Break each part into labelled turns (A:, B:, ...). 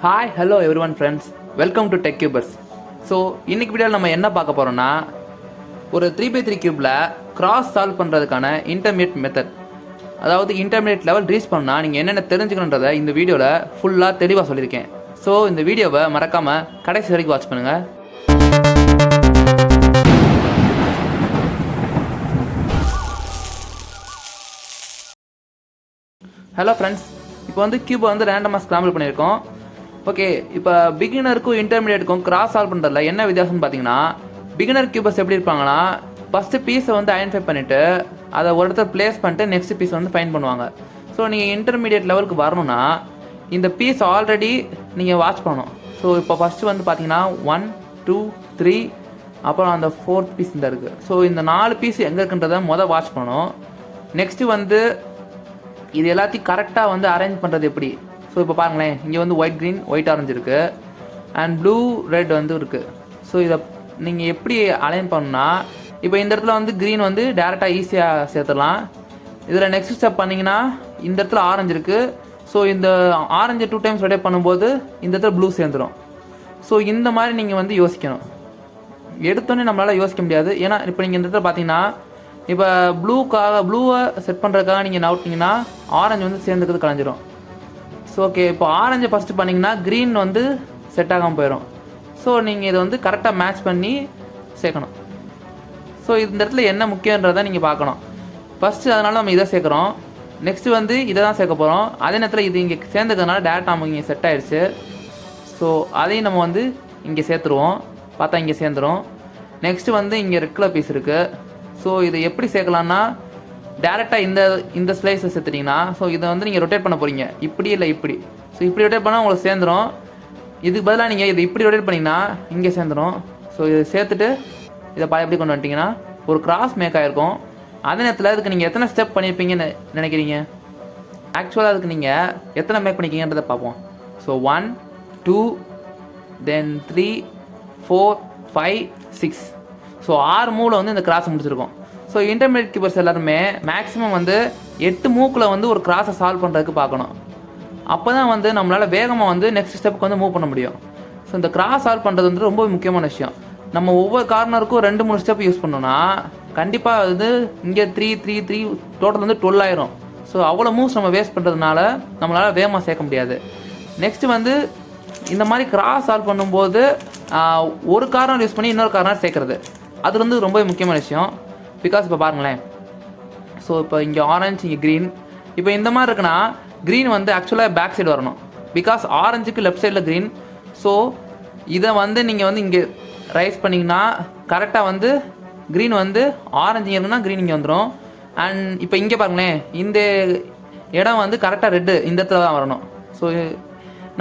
A: Hi hello everyone friends, welcome to Tech Cubers. So இன்றைக்கி வீடியோவில் நம்ம என்ன பார்க்க போகிறோம்னா, ஒரு 3x3 கியூப்பில் கிராஸ் சால்வ் பண்ணுறதுக்கான இன்டர்மீடியட் மெத்தட், அதாவது இன்டர்மீடியட் லெவல் ரீச் பண்ணால் நீங்கள் என்னென்ன தெரிஞ்சுக்கணுன்றதை இந்த வீடியோவில் ஃபுல்லாக தெளிவாக சொல்லியிருக்கேன். ஸோ இந்த வீடியோவை மறக்காமல் கடைசி வரைக்கும் வாட்ச் பண்ணுங்கள். ஹலோ ஃப்ரெண்ட்ஸ், இப்போ வந்து கியூபை வந்து ரேண்டமாக ஸ்க்ராம்பிள் பண்ணியிருக்கோம். ஓகே, இப்போ பிகினருக்கும் இன்டர்மீடியட்டுக்கும் கிராஸ் சால்வ் பண்ணுறதுல என்ன வித்தியாசம்னு பார்த்தீங்கன்னா, பிகினர் கியூபர்ஸ் எப்படி இருப்பாங்கன்னா, ஃபஸ்ட்டு பீஸை வந்து ஐடென்டிஃபை பண்ணிவிட்டு அதை ஒரு இடத்துல ப்ளேஸ் பண்ணிட்டு நெக்ஸ்ட் பீஸ் வந்து ஃபைண்ட் பண்ணுவாங்க. ஸோ நீங்கள் இன்டர்மீடியட் லெவலுக்கு வரணும்னா இந்த பீஸ் ஆல்ரெடி நீங்கள் வாட்ச் பண்ணணும். ஸோ இப்போ ஃபஸ்ட்டு வந்து பார்த்தீங்கன்னா 1 2 3 அப்புறம் அந்த 4th பீஸ் இந்த இருக்குது. ஸோ இந்த 4 பீஸ் எங்கே இருக்குன்றதை வாட்ச் பண்ணணும். நெக்ஸ்ட்டு வந்து இது எல்லாத்தையும் கரெக்டாக வந்து அரேஞ்ச் பண்ணுறது எப்படி. ஸோ இப்போ பாருங்களேன், இங்கே வந்து ஒயிட் க்ரீன் ஒயிட் ஆரஞ்சு இருக்குது அண்ட் ப்ளூ ரெட் வந்து இருக்குது. ஸோ இதை நீங்கள் எப்படி அலைன் பண்ணணும்னா, இப்போ இந்த இடத்துல வந்து க்ரீன் வந்து டேரெக்டாக ஈஸியாக சேர்த்துடலாம். இதில் நெக்ஸ்ட் ஸ்டெப் பண்ணிங்கன்னா இந்த இடத்துல ஆரஞ்சு இருக்குது. ஸோ இந்த ஆரஞ்சு 2 டைம்ஸ் ரொட்டேட் பண்ணும்போது இந்த இடத்துல ப்ளூ சேர்ந்துடும். ஸோ இந்த மாதிரி நீங்கள் வந்து யோசிக்கணும். எடுத்தோன்னே நம்மளால் யோசிக்க முடியாது. ஏன்னா இப்போ நீங்கள் இந்த இடத்துல பார்த்தீங்கன்னா, இப்போ ப்ளூவை செட் பண்ணுறதுக்காக நீங்கள் நவுட்டிங்கன்னா ஆரஞ்சு வந்து சேர்ந்துக்கிறது கலைஞ்சிரும். ஸோ ஓகே, இப்போ ஆரஞ்சு ஃபஸ்ட்டு பண்ணிங்கன்னா க்ரீன் வந்து செட் ஆகாமல் போயிடும். ஸோ நீங்கள் இதை வந்து கரெக்டாக மேட்ச் பண்ணி சேர்க்கணும். ஸோ இந்த இடத்துல என்ன முக்கியன்றதை நீங்கள் பார்க்கணும். ஃபஸ்ட்டு அதனால் நம்ம இதை சேர்க்குறோம். நெக்ஸ்ட்டு வந்து இதை தான் சேர்க்க போகிறோம். அதே நேரத்தில் இது இங்கே சேர்ந்துக்கிறதுனால டேரெக்டாக நம்ம இங்கே செட் ஆகிடுச்சு. ஸோ அதையும் நம்ம வந்து இங்கே சேர்த்துருவோம். பார்த்தா இங்கே சேர்ந்துடும். நெக்ஸ்ட்டு வந்து இங்கே ரெட் கலர் பீஸ் இருக்குது. ஸோ இதை எப்படி சேர்க்கலான்னா, டேரெக்டாக இந்த ஸ்லைஸை சேர்த்துட்டிங்கன்னா, ஸோ இதை வந்து நீங்கள் ரொட்டேட் பண்ண போகிறீங்க, இப்படி இல்லை இப்படி. ஸோ இப்படி ரொட்டேட் பண்ணால் உங்களுக்கு சேர்ந்துடும். இதுக்கு பதிலாக நீங்கள் இதை இப்படி ரொட்டேட் பண்ணிங்கன்னா இங்கே சேர்ந்துடும். ஸோ இதை சேர்த்துட்டு இதை எப்படி கொண்டு வந்துட்டிங்கன்னா ஒரு கிராஸ் மேக் ஆகிருக்கும். அதே நேரத்தில் அதுக்கு நீங்கள் எத்தனை ஸ்டெப் பண்ணியிருப்பீங்கன்னு நினைக்கிறீங்க? ஆக்சுவலாக அதுக்கு நீங்கள் எத்தனை மேக் பண்ணிக்கிங்கன்றதை பார்ப்போம். ஸோ 1 2 தென் 3 4 5 6. ஸோ 6 மூவில் வந்து இந்த கிராஸை முடிச்சிருக்கோம். ஸோ இன்டர்மீடியட் கீப்பர்ஸ் எல்லாருமே மேக்ஸிமம் வந்து 8 மூக்கில் வந்து ஒரு கிராஸை சால்வ் பண்ணுறதுக்கு பார்க்கணும். அப்போ தான் வந்து நம்மளால் வேகமாக வந்து நெக்ஸ்ட் ஸ்டெப்புக்கு வந்து மூவ் பண்ண முடியும். ஸோ இந்த கிராஸ் சால்வ் பண்ணுறது வந்து ரொம்ப முக்கியமான விஷயம். நம்ம ஒவ்வொரு கார்னருக்கும் 2-3 ஸ்டெப் யூஸ் பண்ணோன்னா கண்டிப்பாக வந்து இங்கே 3 3 3 டோட்டல் வந்து 12 ஆயிரும். ஸோ அவ்வளோ மூவ்ஸ் நம்ம வேஸ்ட் பண்ணுறதுனால நம்மளால் வேகமாக சேர்க்க முடியாது. நெக்ஸ்ட்டு வந்து இந்த மாதிரி கிராஸ் சால்வ் பண்ணும்போது ஒரு கார்னர் யூஸ் பண்ணி இன்னொரு கார்னர் சேர்க்குறது, அது வந்து ரொம்ப முக்கியமான விஷயம். பிகாஸ் இப்போ பாருங்களேன், ஸோ இப்போ இங்கே ஆரஞ்சு இங்கே க்ரீன். இப்போ இந்த மாதிரி இருக்குன்னா க்ரீன் வந்து ஆக்சுவலாக பேக் சைடு வரணும். பிகாஸ் ஆரஞ்சுக்கு லெஃப்ட் சைடில் க்ரீன். ஸோ இதை வந்து நீங்கள் வந்து இங்கே ரைஸ் பண்ணிங்கன்னா கரெக்டாக வந்து க்ரீன் வந்து ஆரஞ்சு இங்கே இருக்குன்னா க்ரீன் இங்கே வந்துடும். அண்ட் இப்போ இங்கே பாருங்களேன், இந்த இடம் வந்து கரெக்டாக ரெட்டு இந்த இடத்துல தான் வரணும். ஸோ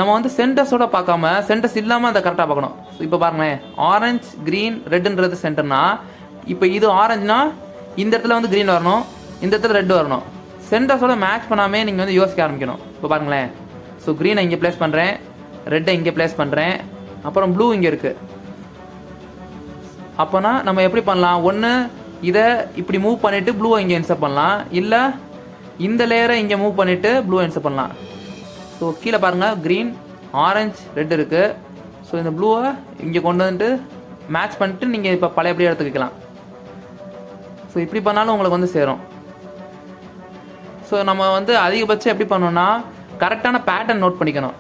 A: நம்ம வந்து சென்டர்ஸோடு பார்க்காம சென்டர்ஸ் இல்லாமல் அதை கரெக்டாக பார்க்கணும். ஸோ இப்போ பாருங்களேன், ஆரஞ்சு க்ரீன் ரெட்டுன்றது சென்டர்னா, இப்போ இது ஆரஞ்சுனா இந்த இடத்துல வந்து க்ரீன் வரணும், இந்த இடத்துல ரெட் வரணும். சென்டர்ஸோட மேட்ச் பண்ணாமே நீங்கள் வந்து யோசிக்க ஆரம்பிக்கணும். இப்போ பாருங்களேன், ஸோ க்ரீனை இங்கே ப்ளேஸ் பண்ணுறேன், ரெட்டை இங்கே ப்ளேஸ் பண்ணுறேன், அப்புறம் ப்ளூ இங்கே இருக்குது. அப்போனா நம்ம எப்படி பண்ணலாம்? ஒன்று இதை இப்படி மூவ் பண்ணிவிட்டு ப்ளூவை இங்கே இன்சர்ட் பண்ணலாம், இல்லை இந்த லேயரை இங்கே மூவ் பண்ணிவிட்டு ப்ளூவை இன்சர்ட் பண்ணலாம். ஸோ கீழே பாருங்கள், க்ரீன் ஆரஞ்சு ரெட் இருக்குது. ஸோ இந்த ப்ளூவை இங்கே கொண்டு வந்துட்டு மேட்ச் பண்ணிட்டு நீங்கள் இப்போ பழையபடியே எடுத்துக்கலாம். ஸோ இப்படி பண்ணாலும் உங்களுக்கு வந்து சேரும். ஸோ நம்ம வந்து அதிகபட்சம் எப்படி பண்ணோன்னா, கரெக்டான பேட்டர்ன் நோட் பண்ணிக்கணும்.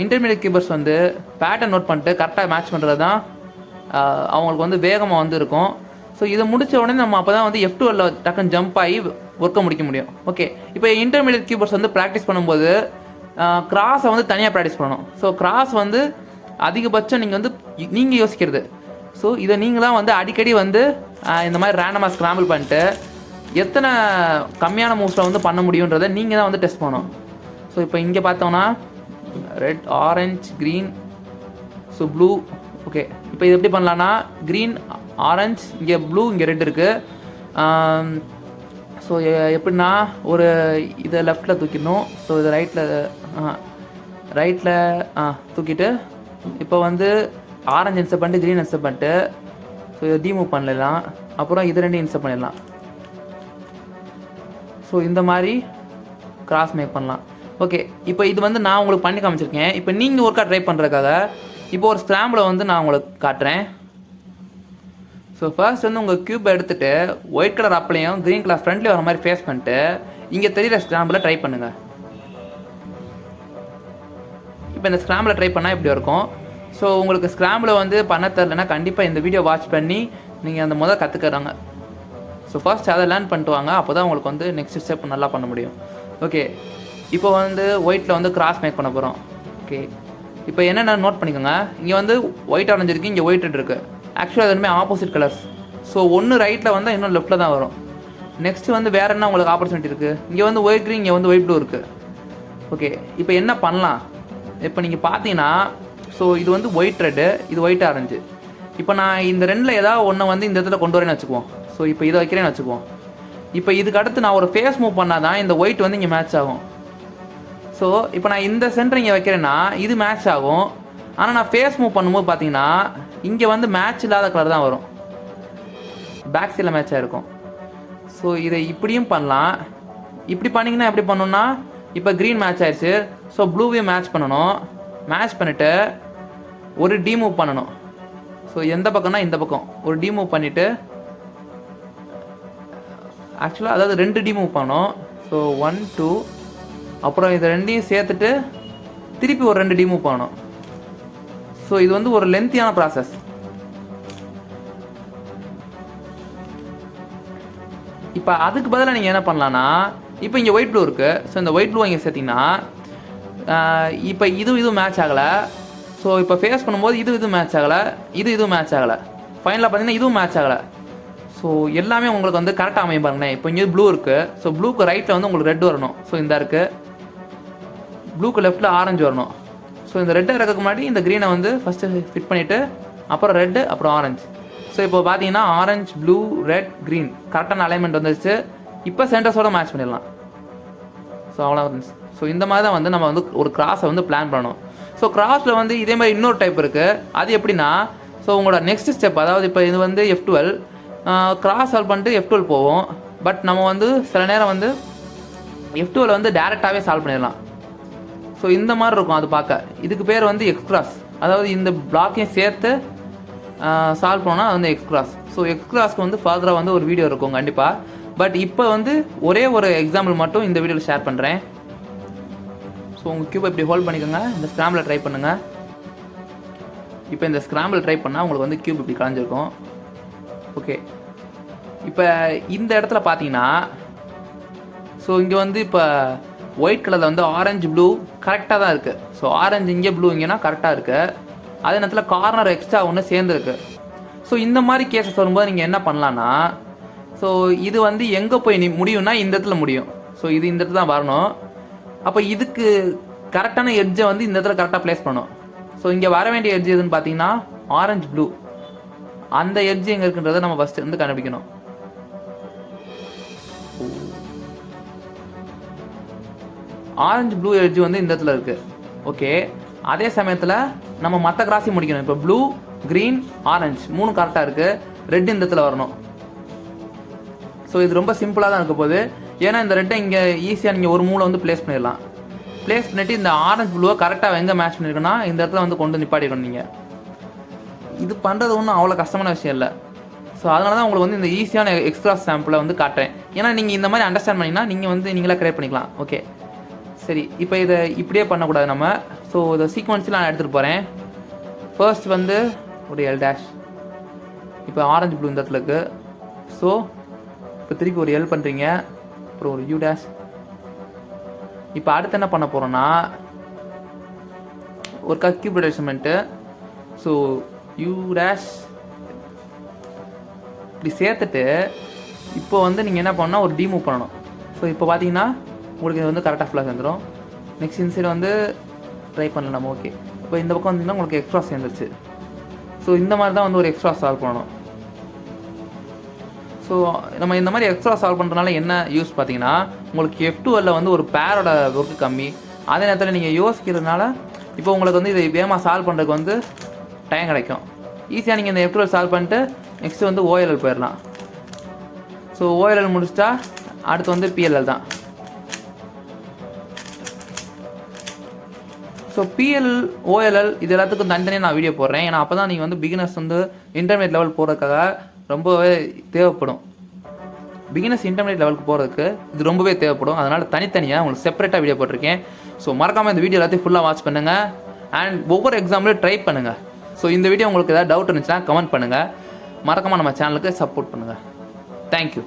A: இன்டர்மீடியட் கீப்பர்ஸ் வந்து பேட்டர்ன் நோட் பண்ணிட்டு கரெக்டாக மேட்ச் பண்ணுறது தான் அவங்களுக்கு வந்து வேகமாக வந்து இருக்கும். ஸோ இதை முடித்த உடனே நம்ம அப்போ தான் வந்து F12 டக்குன்னு ஜம்ப் ஆகி ஒர்க்கை முடிக்க முடியும். ஓகே, இப்போ இன்டர்மீடியட் கீப்பர்ஸ் வந்து ப்ராக்டிஸ் பண்ணும்போது கிராஸை வந்து தனியாக ப்ராக்டிஸ் பண்ணணும். ஸோ கிராஸ் வந்து அதிகபட்சம் நீங்கள் யோசிக்கிறது. ஸோ இதை நீங்களாம் வந்து அடிக்கடி வந்து இந்த மாதிரி ரேண்டமாக ஸ்க்ராம்பிள் பண்ணிட்டு எத்தனை கம்மியான மூவ்ஸில் வந்து பண்ண முடியுன்றதை நீங்கள் தான் வந்து டெஸ்ட் பண்ணணும். ஸோ இப்போ இங்கே பார்த்தோன்னா red orange green, so blue. Okay, இப்போ இது எப்படி பண்ணலான்னா, க்ரீன் ஆரஞ்சு இங்கே ப்ளூ இங்கே ரெட் இருக்குது. ஸோ எப்படின்னா, ஒரு இதை லெஃப்டில் தூக்கிடணும். ஸோ இதை ரைட்டில் தூக்கிட்டு இப்போ வந்து ஆரஞ்சு இன்சர்ட் பண்ணிட்டு க்ரீன் இன்சர்ட் பண்ணிட்டு ஸோ இதை டீமூவ் பண்ணிடலாம். அப்புறம் இது 2 இன்சர்ட் பண்ணிடலாம். ஸோ இந்த மாதிரி கிராஸ் மேக் பண்ணலாம். ஓகே, இப்போ இது வந்து நான் உங்களுக்கு பண்ணி காமிச்சிருக்கேன். இப்போ நீங்கள் ஒர்க்காக ட்ரை பண்ணுறதுக்காக இப்போ ஒரு ஸ்க்ராம்பில் வந்து நான் உங்களுக்கு காட்டுறேன். ஸோ ஃபர்ஸ்ட் வந்து உங்கள் க்யூப் எடுத்துகிட்டு ஒயிட் கலர் அப்லையும் க்ரீன் கலர் ஃப்ரண்ட்லேயும் வர மாதிரி ஃபேஸ் பண்ணிட்டு இங்கே தெரியிற ஸ்க்ராம்பில் ட்ரை பண்ணுங்கள். இப்போ இந்த ஸ்க்ராம்பில் ட்ரை பண்ணால் இப்படி இருக்கும். ஸோ உங்களுக்கு ஸ்க்ராம்பில் வந்து பண்ண தெரிலனா கண்டிப்பாக இந்த வீடியோ வாட்ச் பண்ணி நீங்கள் அந்த முதல் கற்றுக்கிறாங்க. ஸோ ஃபர்ஸ்ட் அதை லேர்ன் பண்ணிட்டு வாங்க. அப்போ தான் உங்களுக்கு வந்து நெக்ஸ்ட் ஸ்டெப் நல்லா பண்ண முடியும். ஓகே, இப்போ வந்து ஒயிட்டில் வந்து கிராஸ் மேக் பண்ண போகிறோம். ஓகே, இப்போ என்னென்ன நோட் பண்ணிக்கோங்க. இங்கே வந்து ஒயிட் ஆரஞ்சு இருக்குது, இங்கே ஒயிட் ரெட் இருக்குது. ஆக்சுவலாக அது ரெண்டுமே ஆப்போசிட் கலர்ஸ். ஸோ ஒன்று ரைட்டில் வந்தால் இன்னும் லெஃப்ட்டில் தான் வரும். நெக்ஸ்ட்டு வந்து வேறு என்ன உங்களுக்கு ஆப்பர்ச்சுனிட்டி இருக்குது. இங்கே வந்து ஒயிட் க்ரீன், இங்கே வந்து ஒயிட் ப்ளூ இருக்குது. ஓகே, இப்போ என்ன பண்ணலாம். இப்போ நீங்கள் பார்த்தீங்கன்னா ஸோ இது வந்து ஒயிட் ரெட்டு, இது ஒயிட் ஆரஞ்சு. இப்போ நான் இந்த ரெண்டில் ஏதாவது ஒன்று வந்து இந்த இடத்துல கொண்டு வரேன்னு வச்சுக்குவோம். ஸோ இப்போ இதை வைக்கிறேன்னு வச்சுக்குவோம். இப்போ இதுக்கு அடுத்து நான் ஒரு ஃபேஸ் மூவ் பண்ணால் தான் இந்த ஒயிட் வந்து இங்கே மேட்ச் ஆகும். ஸோ இப்போ நான் இந்த சென்டர் இங்கே வைக்கிறேன்னா இது மேட்ச் ஆகும். ஆனால் நான் ஃபேஸ் மூவ் பண்ணும்போது பார்த்தீங்கன்னா இங்கே வந்து மேட்ச் இல்லாத கலர் தான் வரும், பேக் சைடில் மேட்ச் ஆகிருக்கும். ஸோ இதை இப்படியும் பண்ணலாம். இப்படி பண்ணிங்கன்னா எப்படி பண்ணணும்னா இப்போ க்ரீன் மேட்ச் ஆயிடுச்சு. ஸோ ப்ளூவையும் மேட்ச் பண்ணணும். மேட்ச் பண்ணிவிட்டு ஒரு டிமூவ் பண்ணணும். ஸோ எந்த பக்கம்னா இந்த பக்கம் ஒரு டிமூவ் பண்ணிவிட்டு ஆக்சுவலாக அதாவது 2 டிமூவ் பண்ணணும். ஸோ 1 2 அப்புறம் இது ரெண்டையும் சேர்த்துட்டு திருப்பி ஒரு 2 டிமூவ் பண்ணணும். ஸோ இது வந்து ஒரு லென்த்தியான ப்ராசஸ். இப்போ அதுக்கு பதிலாக நீங்கள் என்ன பண்ணலான்னா இப்போ இங்கே ஒயிட் ப்ளூ இருக்குது. ஸோ இந்த ஒயிட் ப்ளூ இங்கே சேர்த்திங்கன்னா இப்போ இது மேட்ச் ஆகலை. ஸோ இப்போ ஃபேஸ் பண்ணும்போது இது மேட்ச் ஆகலை, இது மேட்ச் ஆகலை. ஃபைனலாக பார்த்தீங்கன்னா இதுவும் மேட்ச் ஆகலை. ஸோ எல்லாமே உங்களுக்கு வந்து கரெக்டாக அமையும் பாருங்களேன். இப்போ இங்கே ப்ளூ இருக்குது. ஸோ ப்ளூக்கு ரைட்டில் வந்து உங்களுக்கு ரெட் வரணும். ஸோ இந்த இருக்குது. ப்ளூக்கு லெஃப்ட்டில் ஆரஞ்சு வரணும். ஸோ இந்த ரெட்டை இறக்க முன்னாடி இந்த க்ரீனை வந்து ஃபஸ்ட்டு ஃபிட் பண்ணிவிட்டு அப்புறம் ரெட்டு அப்புறம் ஆரஞ்சு. ஸோ இப்போ பார்த்தீங்கன்னா ஆரஞ்சு ப்ளூ ரெட் க்ரீன் கரெக்டான அலைன்மெண்ட் வந்துருச்சு. இப்போ சென்டர்ஸோட மேட்ச் பண்ணிடலாம். ஸோ அவ்வளோ இருந்துச்சு. ஸோ இந்த மாதிரி தான் வந்து நம்ம வந்து ஒரு கிராஸை வந்து பிளான் பண்ணணும். ஸோ கிராஸில் வந்து இதே மாதிரி இன்னொரு டைப் இருக்குது. அது எப்படின்னா ஸோ உங்களோட நெக்ஸ்ட் ஸ்டெப், அதாவது இப்போ இது வந்து F12 கிராஸ் சால்வ் பண்ணிட்டு F12 போவோம். பட் நம்ம வந்து சில நேரம் வந்து F12 வந்து டேரெக்டாகவே சால்வ் பண்ணிடலாம். ஸோ இந்த மாதிரி இருக்கும் அது பார்க்க. இதுக்கு பேர் வந்து எக்ஸ்கிராஸ். அதாவது இந்த பிளாக்கையும் சேர்த்து சால்வ் பண்ணோன்னா அது வந்து எக்ஸ்கிராஸ். ஸோ எக்ஸ்கிராஸ்க்கு வந்து ஃபர்தராக வந்து ஒரு வீடியோ இருக்கும் கண்டிப்பாக. பட் இப்போ வந்து ஒரே ஒரு எக்ஸாம்பிள் மட்டும் இந்த வீடியோவில் ஷேர் பண்ணுறேன். ஸோ உங்கள் க்யூபை இப்படி ஹோல்ட் பண்ணிக்கோங்க. இந்த ஸ்க்ராம்பில் ட்ரை பண்ணுங்கள். இப்போ இந்த ஸ்க்ராம்பிள் ட்ரை பண்ணால் உங்களுக்கு வந்து க்யூப் இப்படி கலைஞ்சிருக்கும். ஓகே, இப்போ இந்த இடத்துல பார்த்தீங்கன்னா ஸோ இங்கே வந்து இப்போ ஒயிட் கலரில் வந்து ஆரஞ்சு ப்ளூ கரெக்டாக தான் இருக்குது. ஸோ ஆரஞ்சு இங்கே ப்ளூ இங்கேனா கரெக்டாக இருக்குது. அதே நேரத்தில் கார்னர் எக்ஸ்ட்ரா ஒன்று சேர்ந்துருக்கு. ஸோ இந்த மாதிரி கேஸஸ் வரும்போது நீங்கள் என்ன பண்ணலான்னா ஸோ இது வந்து எங்கே போய் முடியும்னா இந்த இடத்துல முடியும். ஸோ இது இந்த இடத்துல தான் வரணும். அப்போ இதுக்கு கரெக்டான எட்ஜை வந்து இந்த இடத்துல கரெக்டாக ப்ளேஸ் பண்ணணும். ஸோ இங்கே வர வேண்டிய எட்ஜ் எதுன்னு பார்த்தீங்கன்னா ஆரஞ்சு ப்ளூ. அந்த எட்ஜ் எங்கே இருக்குன்றதை நம்ம ஃபஸ்ட்டு வந்து கண்டுபிடிக்கணும். ஆரஞ்சு ப்ளூ எட்ஜ் வந்து இந்த இடத்துல இருக்குது. ஓகே, அதே சமயத்தில் நம்ம மற்ற கிராஸையும் முடிக்கணும். இப்போ ப்ளூ க்ரீன் ஆரஞ்சு 3 கரெக்டாக இருக்குது. ரெட் இந்த இடத்துல வரணும். ஸோ இது ரொம்ப சிம்பிளாக தான் இருக்க போகுது. ஏன்னா இந்த ரெட்டை இங்கே ஈஸியாக நீங்கள் ஒரு மூளை வந்து ப்ளேஸ் பண்ணிடலாம். ப்ளேஸ் பண்ணிவிட்டு இந்த ஆரஞ்சு ப்ளூவை கரெக்டாக எங்கே மேட்ச் பண்ணியிருக்குன்னா இந்த இடத்துல வந்து கொண்டு நிப்பாட்டிக்கணும். நீங்கள் இது பண்ணுறது ஒன்றும் அவ்வளோ கஷ்டமான விஷயம் இல்லை. ஸோ அதனால தான் உங்களுக்கு வந்து இந்த ஈஸியான எக்ஸ்ட்ராஸ் சாம்பிளை வந்து காட்டுறேன். ஏன்னா நீங்கள் இந்த மாதிரி அண்டர்ஸ்டாண்ட் பண்ணிங்கன்னா நீங்கள் வந்து நீங்களே கிரியேட் பண்ணிக்கலாம். ஓகே சரி, இப்போ இதை இப்படியே பண்ணக்கூடாது நம்ம. ஸோ இதை சீக்வன்ஸில் நான் எடுத்துகிட்டு போகிறேன். ஃபர்ஸ்ட் வந்து ஒரு எல் டேஷ். இப்போ ஆரஞ்சு ப்ளூ இந்த இடத்துல இருக்குது. ஸோ இப்போ திருப்பி ஒரு எல் பண்ணுறீங்க, அப்புறம் ஒரு யூ டேஷ். இப்போ அடுத்து என்ன பண்ண போகிறோன்னா ஒரு cube attachment. So you dash இப்படி சேர்த்துட்டு இப்போ வந்து நீங்கள் என்ன பண்ணால் ஒரு டிமூவ் பண்ணணும். ஸோ இப்போ பார்த்தீங்கன்னா உங்களுக்கு இது வந்து கரெக்டாக ஃப்ளாஷ் வந்துடும். நெக்ஸ்ட் இன்சைடு வந்து ட்ரை பண்ணலாம் நம்ம. ஓகே, இப்போ இந்த பக்கம் வந்தீங்கன்னா உங்களுக்கு எக்ஸ்ட்ரா சேர்ந்துருச்சு. ஸோ இந்த மாதிரி தான் வந்து ஒரு எக்ஸ்ட்ரா சால்வ் பண்ணணும். ஸோ நம்ம இந்த மாதிரி எக்ஸ்ட்ரா சால்வ் பண்ணுறதுனால என்ன யூஸ் பார்த்தீங்கன்னா உங்களுக்கு F12 வந்து ஒரு பேரோட ஒர்க்கு கம்மி. அதே நேரத்தில் நீங்கள் யோசிக்கிறதுனால இப்போ உங்களுக்கு வந்து இதை வேகமாக சால்வ் பண்ணுறதுக்கு வந்து டைம் கிடைக்கும். ஈஸியாக நீங்கள் இந்த F12 சால்வ் பண்ணிட்டு நெக்ஸ்ட்டு வந்து OLL போயிடலாம். ஸோ OLL முடிச்சிட்டா அடுத்து வந்து PLL தான். ஸோ பிஎல் ஓஎல்எல் இது எல்லாத்துக்கும் தனித்தனியாக நான் வீடியோ போடுறேன். ஏன்னா அப்போ தான் நீங்கள் வந்து பிகினர்ஸ் வந்து இன்டர்மீடியட் லெவல் போகிறதுக்காக ரொம்பவே தேவைப்படும். பிகினர்ஸ் இன்டர்மீடியட் லெவலுக்கு போகிறதுக்கு இது ரொம்பவே தேவைப்படும். அதனால் தனித்தனியாக உங்களுக்கு செப்பரேட்டாக வீடியோ போட்டிருக்கேன். ஸோ மறக்காமல் இந்த வீடியோ எல்லாத்தையும் ஃபுல்லாக வாட்ச் பண்ணுங்கள் அண்ட் ஒவ்வொரு எக்ஸாம்லையும் ட்ரை பண்ணுங்கள். ஸோ இந்த வீடியோ உங்களுக்கு ஏதாவது டவுட் இருந்துச்சுன்னா கமெண்ட் பண்ணுங்கள். மறக்காமல் நம்ம சேனலுக்கு சப்போர்ட் பண்ணுங்கள். தேங்க்யூ.